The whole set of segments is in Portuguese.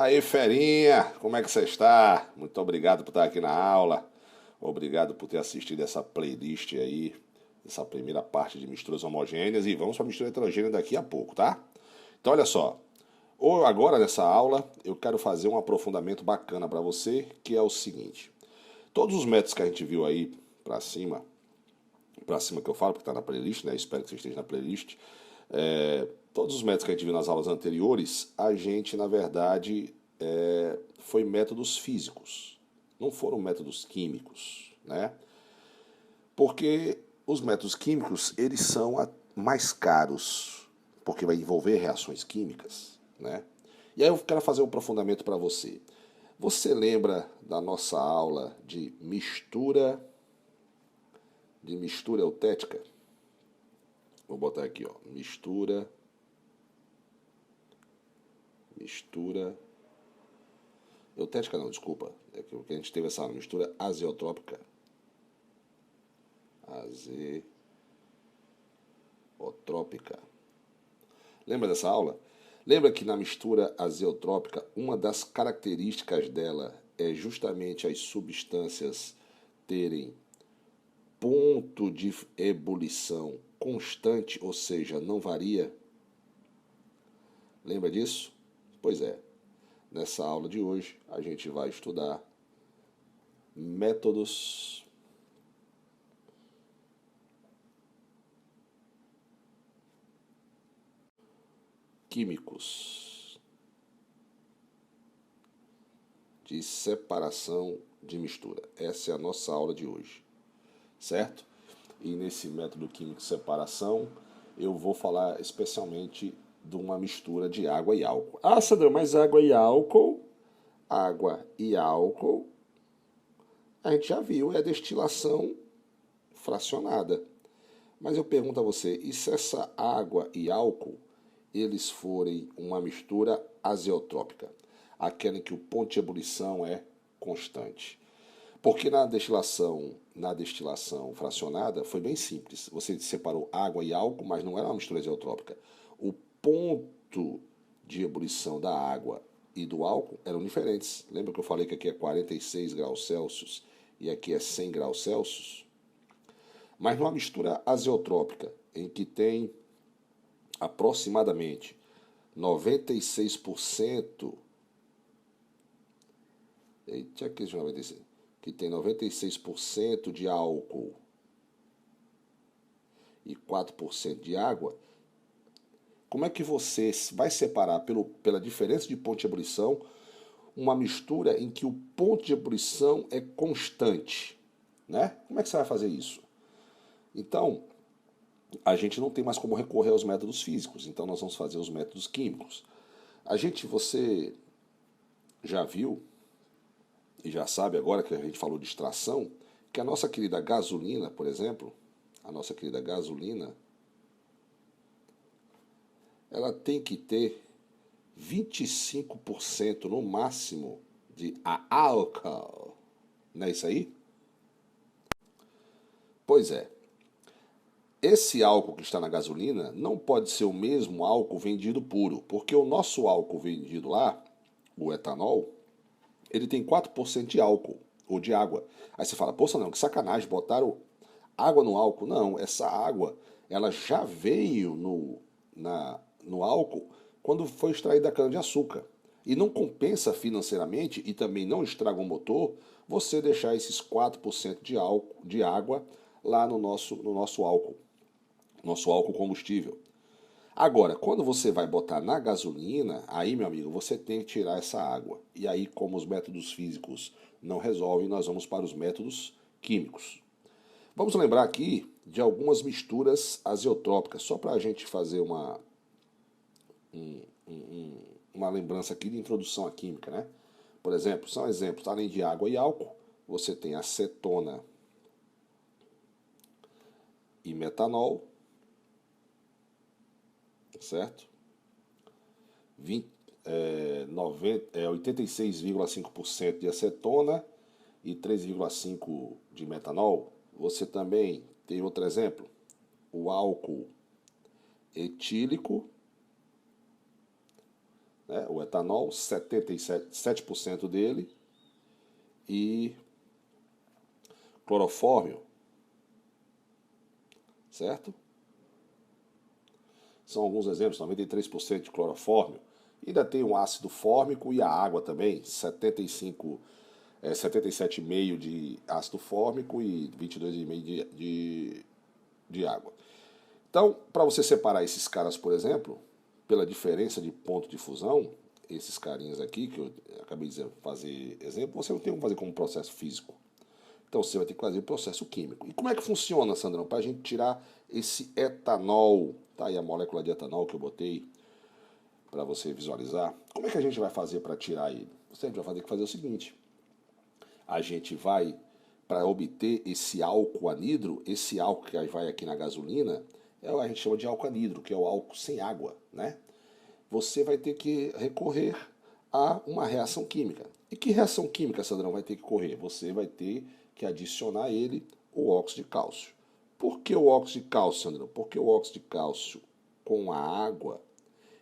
Aí, ferinha, como é que você está? Muito obrigado por estar aqui na aula. Obrigado por ter assistido essa playlist aí, essa primeira parte de misturas homogêneas. E vamos para a mistura heterogênea daqui a pouco, tá? Então, olha só. Agora, nessa aula, eu quero fazer um aprofundamento bacana para você, que é o seguinte. Todos os métodos que a gente viu aí para cima que eu falo, porque está na playlist, né? Espero que você esteja na playlist. Todos os métodos que a gente viu nas aulas anteriores, a gente, na verdade, foi métodos físicos, não foram métodos químicos, né? Porque os métodos químicos, eles são mais caros, porque vai envolver reações químicas, né? E aí eu quero fazer um aprofundamento para você. Você lembra da nossa aula de mistura eutética? Vou botar aqui, ó, mistura eutética não, desculpa, é que a gente teve essa mistura azeotrópica, azeotrópica. Lembra dessa aula? Lembra que na mistura azeotrópica, uma das características dela é justamente as substâncias terem ponto de ebulição constante, ou seja, não varia? Lembra disso? Pois é. Nessa aula de hoje, a gente vai estudar métodos químicos de separação de mistura. Essa é a nossa aula de hoje, certo? E nesse método químico de separação, eu vou falar especialmente de uma mistura de água e álcool. Ah, Sandro, mas água e álcool, a gente já viu, é destilação fracionada. Mas eu pergunto a você, e se essa água e álcool, eles forem uma mistura azeotrópica, aquela em que o ponto de ebulição é constante? Porque na destilação fracionada foi bem simples. Você separou água e álcool, mas não era uma mistura azeotrópica. O ponto de ebulição da água e do álcool eram diferentes. Lembra que eu falei que aqui é 46 graus Celsius e aqui é 100 graus Celsius? Mas numa mistura azeotrópica, em que tem aproximadamente 96%, eita, aqui de 96, que tem 96% de álcool e 4% de água, como é que você vai separar pela diferença de ponto de ebulição uma mistura em que o ponto de ebulição é constante, né? Como é que você vai fazer isso? Então, a gente não tem mais como recorrer aos métodos físicos, então nós vamos fazer os métodos químicos. Você já viu e já sabe agora que a gente falou de extração, que a nossa querida gasolina, por exemplo, a nossa querida gasolina, ela tem que ter 25% no máximo de álcool. Não é isso aí? Pois é. Esse álcool que está na gasolina não pode ser o mesmo álcool vendido puro, porque o nosso álcool vendido lá, o etanol, ele tem 4% de álcool, ou de água. Aí você fala, poxa não, que sacanagem, botaram água no álcool. Não, essa água, ela já veio no álcool quando foi extraída da cana-de-açúcar. E não compensa financeiramente e também não estraga o motor você deixar esses 4% de álcool, de água lá no nosso álcool combustível. Agora, quando você vai botar na gasolina, aí, meu amigo, você tem que tirar essa água. E aí, como os métodos físicos não resolvem, nós vamos para os métodos químicos. Vamos lembrar aqui de algumas misturas azeotrópicas, só para a gente fazer uma lembrança aqui de introdução à química, né? Por exemplo, são exemplos, além de água e álcool, você tem acetona e metanol, certo? 86,5% de acetona e 3,5% de metanol. Você também tem outro exemplo, o álcool etílico, né? O etanol, 77% dele, e clorofórmio, certo? São alguns exemplos, 93% de clorofórmio. Ainda tem o ácido fórmico e a água também, 77,5% de ácido fórmico e 22,5% de água. Então, para você separar esses caras, por exemplo, pela diferença de ponto de fusão, esses carinhas aqui, que eu acabei de fazer exemplo, você não tem como fazer como processo físico. Então você vai ter que fazer o processo químico. E como é que funciona, Sandrão, para a gente tirar esse etanol? Tá aí a molécula de etanol que eu botei para você visualizar. Como é que a gente vai fazer para tirar ele? Você vai ter que fazer o seguinte: a gente vai, para obter esse álcool anidro, esse álcool que vai aqui na gasolina, a gente chama de álcool anidro, que é o álcool sem água, né? Você vai ter que recorrer a uma reação química. E que reação química, Sandrão, vai ter que correr? Você vai ter que adicionar a ele o óxido de cálcio. Por que o óxido de cálcio, Sandrão? Porque o óxido de cálcio com a água,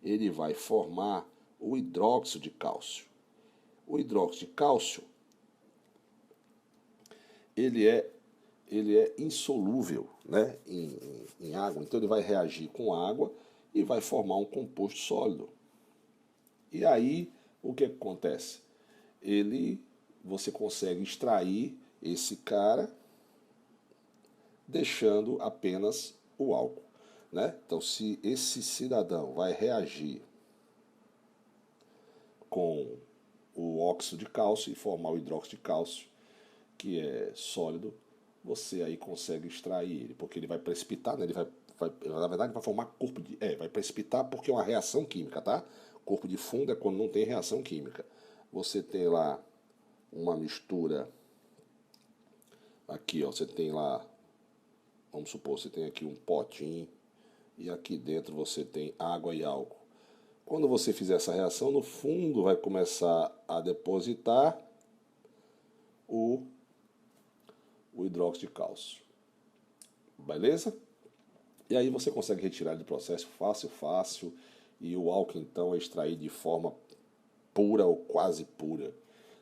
ele vai formar o hidróxido de cálcio. O hidróxido de cálcio, ele é insolúvel, né, em água, então ele vai reagir com água e vai formar um composto sólido. E aí, o que acontece? Você consegue extrair esse cara deixando apenas o álcool, né? Então, se esse cidadão vai reagir com o óxido de cálcio e formar o hidróxido de cálcio, que é sólido, você aí consegue extrair ele, porque ele vai precipitar, né? Na verdade, vai formar corpo de... vai precipitar porque é uma reação química, tá? Corpo de fundo é quando não tem reação química. Você tem lá uma mistura, aqui ó, você tem lá, vamos supor, você tem aqui um potinho, e aqui dentro você tem água e álcool. Quando você fizer essa reação, no fundo vai começar a depositar o hidróxido de cálcio. Beleza? E aí você consegue retirar do processo fácil, e o álcool então é extraído de forma pura ou quase pura,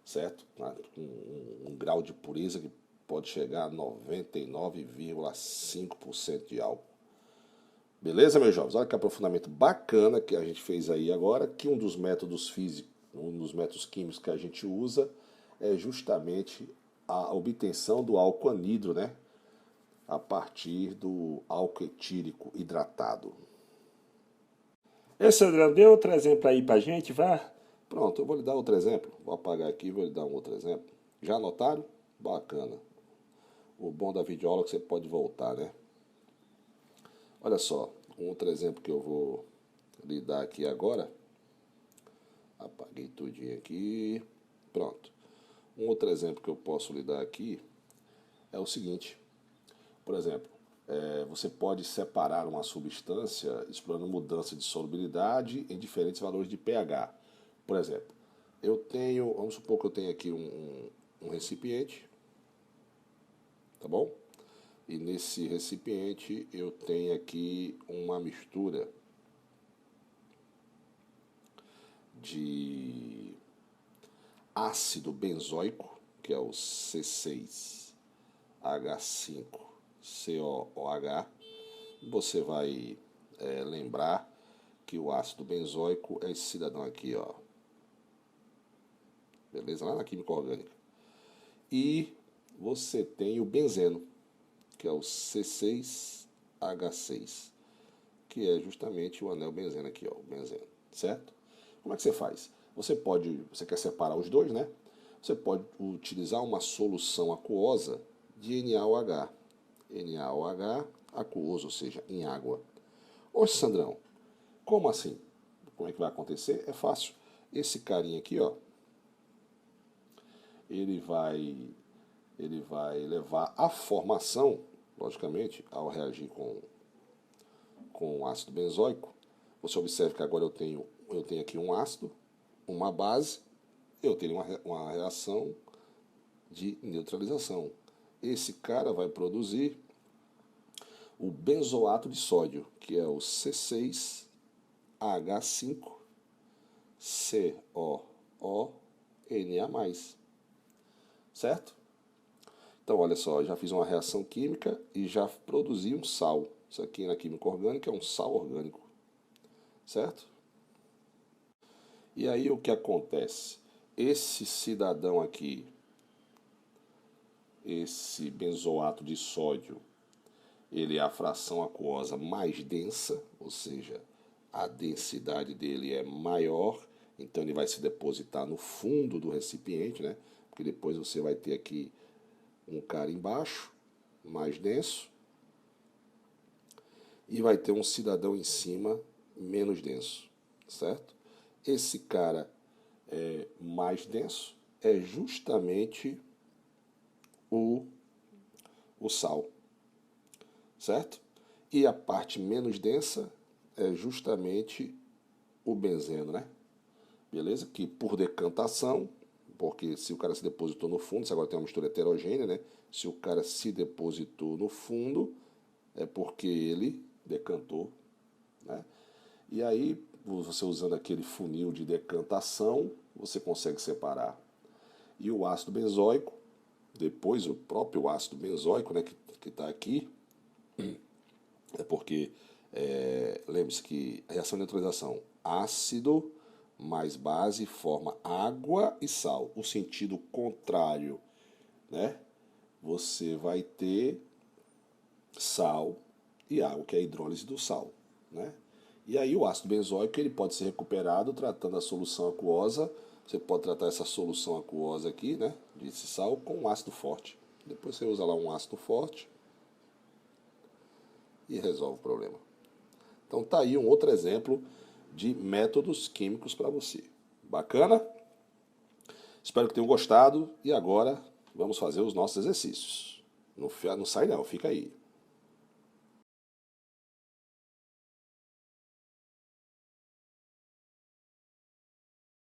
certo? Um grau de pureza que pode chegar a 99,5% de álcool. Beleza, meus jovens? Olha que aprofundamento bacana que a gente fez aí agora, que um dos métodos físicos, um dos métodos químicos que a gente usa é justamente a obtenção do álcool anidro, né? A partir do álcool etílico hidratado. Sandrão, dê outro exemplo aí pra gente, vá. Pronto, eu vou lhe dar outro exemplo. Vou apagar aqui e vou lhe dar um outro exemplo. Já anotaram? Bacana. O bom da videoaula é que você pode voltar, né? Olha só, um outro exemplo que eu vou lhe dar aqui agora. Apaguei tudinho aqui. Pronto. Um outro exemplo que eu posso lhe dar aqui é o seguinte. Por exemplo, você pode separar uma substância explorando mudança de solubilidade em diferentes valores de pH. Por exemplo, vamos supor que eu tenho aqui um recipiente, tá bom? E nesse recipiente eu tenho aqui uma mistura de ácido benzoico, que é o C6H5COOH. Você vai lembrar que o ácido benzoico é esse cidadão aqui, ó. Beleza? Lá na química orgânica. E você tem o benzeno, que é o C6H6, que é justamente o anel benzeno aqui, ó, o benzeno, certo? Como é que você faz? Você quer separar os dois, né? Você pode utilizar uma solução aquosa de NaOH. NaOH aquoso, ou seja, em água. Oxe, Sandrão, como assim? Como é que vai acontecer? É fácil. Esse carinha aqui, ó, ele vai levar à formação, logicamente, ao reagir com o ácido benzoico. Você observa que agora eu tenho aqui um ácido, uma base, eu tenho uma reação de neutralização. Esse cara vai produzir o benzoato de sódio, que é o C6H5, COO-Na+. Certo? Então, olha só, já fiz uma reação química e já produzi um sal. Isso aqui na química orgânica é um sal orgânico. Certo? E aí o que acontece? Esse cidadão aqui, esse benzoato de sódio, ele é a fração aquosa mais densa, ou seja, a densidade dele é maior, então ele vai se depositar no fundo do recipiente, né? Porque depois você vai ter aqui um cara embaixo, mais denso, e vai ter um cidadão em cima, menos denso, certo? Esse cara mais denso é justamente o sal, certo? E a parte menos densa é justamente o benzeno, né? Beleza? Que por decantação, porque se o cara se depositou no fundo, se agora tem uma mistura heterogênea, né? Se o cara se depositou no fundo, é porque ele decantou, né? E aí, você usando aquele funil de decantação, você consegue separar. E o ácido benzoico, depois o próprio ácido benzoico, né, que está aqui, é porque, lembre-se que a reação de neutralização, ácido mais base forma água e sal. O sentido contrário, né? Você vai ter sal e água, que é a hidrólise do sal, né? E aí o ácido benzoico ele pode ser recuperado tratando a solução aquosa. Você pode tratar essa solução aquosa aqui, né, desse sal, com um ácido forte. Depois você usa lá um ácido forte e resolve o problema. Então tá aí um outro exemplo de métodos químicos para você. Bacana? Espero que tenham gostado e agora vamos fazer os nossos exercícios. Não sai não, fica aí.